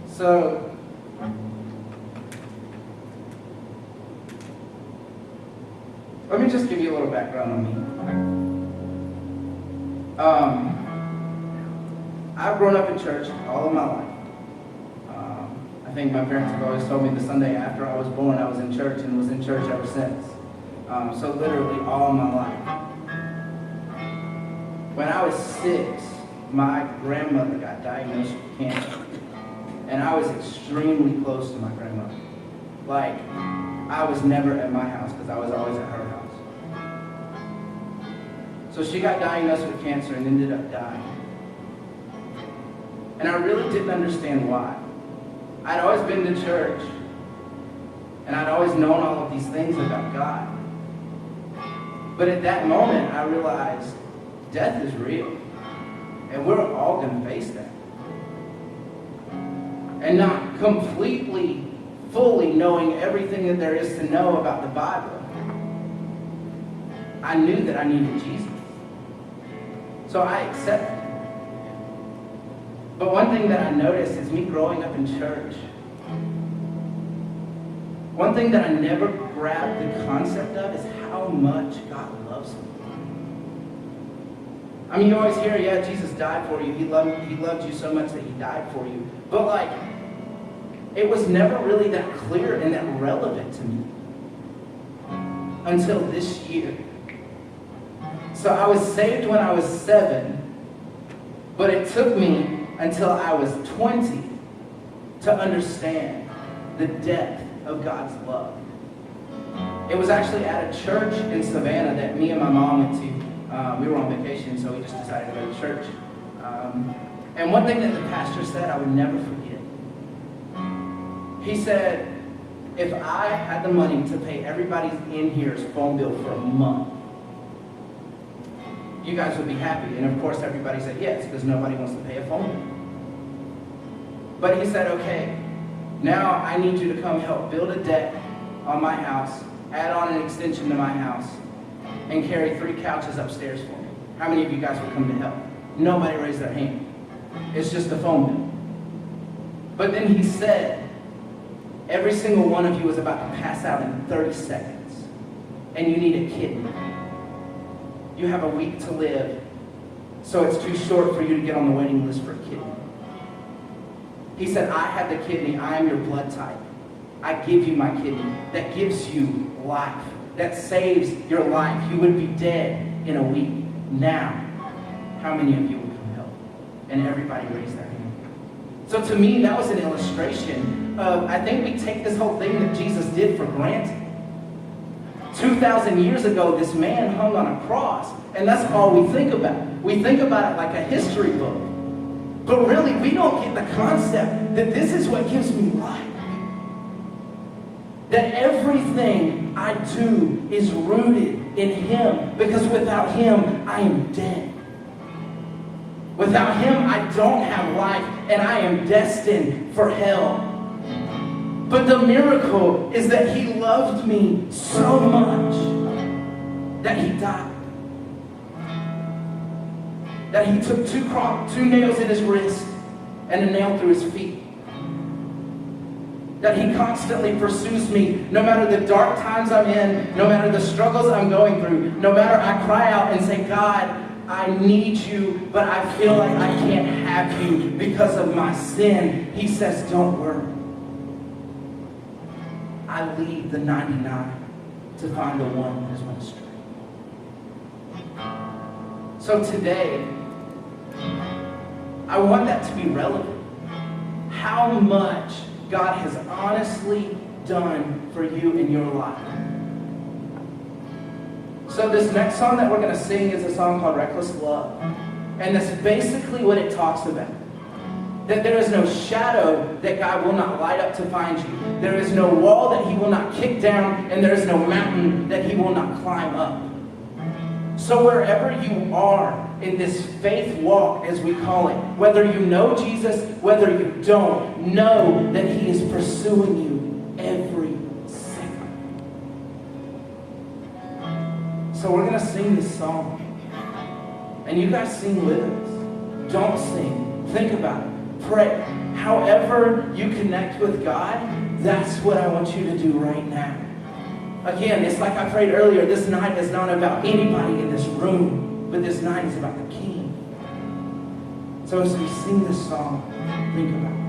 So let me just give you a little background on me. I've grown up in church all of my life. I think my parents have always told me the Sunday after I was born, I was in church and was in church ever since. So literally all my life. When I was 6, my grandmother got diagnosed with cancer. And I was extremely close to my grandmother. Like, I was never at my house because I was always at her house. So she got diagnosed with cancer and ended up dying. And I really didn't understand why. I'd always been to church, and I'd always known all of these things about God. But at that moment, I realized death is real, and we're all going to face that. And not completely, fully knowing everything that there is to know about the Bible, I knew that I needed Jesus. So I accepted. But one thing that I noticed is me growing up in church, one thing that I never grabbed the concept of is how much God loves me. I mean, you always hear, yeah, Jesus died for you. He loved you so much that he died for you. But like, it was never really that clear and that relevant to me until this year. So I was saved when I was 7, but it took me until I was 20 to understand the depth of God's love. It was actually at a church in Savannah that me and my mom went to. We were on vacation, so we just decided to go to church. And one thing that the pastor said I would never forget. He said, if I had the money to pay everybody's in here's phone bill for a month, you guys would be happy. And of course everybody said yes, because nobody wants to pay a phone bill. But he said, okay, now I need you to come help build a deck on my house, add on an extension to my house, and carry 3 couches upstairs for me. How many of you guys would come to help? Nobody raised their hand. It's just a phone bill. But then he said, every single one of you is about to pass out in 30 seconds, and you need a kidney. You have a week to live, so it's too short for you to get on the waiting list for a kidney. He said, I have the kidney. I am your blood type. I give you my kidney. That gives you life. That saves your life. You would be dead in a week. Now, how many of you would come help? And everybody raised their hand. So to me, that was an illustration of, I think we take this whole thing that Jesus did for granted. 2,000 years ago, this man hung on a cross, and that's all we think about. We think about it like a history book. But really, we don't get the concept that this is what gives me life. That everything I do is rooted in him, because without him, I am dead. Without him, I don't have life, and I am destined for hell. But the miracle is that he loved me so much that he died. That he took 2 nails in his wrist and a nail through his feet. That he constantly pursues me no matter the dark times I'm in, no matter the struggles I'm going through, no matter I cry out and say, God, I need you, but I feel like I can't have you because of my sin. He says, don't worry. I leave the 99 to find the one that has went astray. So today, I want that to be relevant. How much God has honestly done for you in your life. So this next song that we're going to sing is a song called Reckless Love. And that's basically what it talks about. That there is no shadow that God will not light up to find you. There is no wall that he will not kick down, and there is no mountain that he will not climb up. So wherever you are in this faith walk, as we call it, whether you know Jesus, whether you don't, know that he is pursuing you every second. So we're going to sing this song. And you guys sing with us. Don't sing. Think about it. Pray. However you connect with God, that's what I want you to do right now. Again, it's like I prayed earlier, this night is not about anybody in this room, but this night is about the King. So as we sing this song, think about it.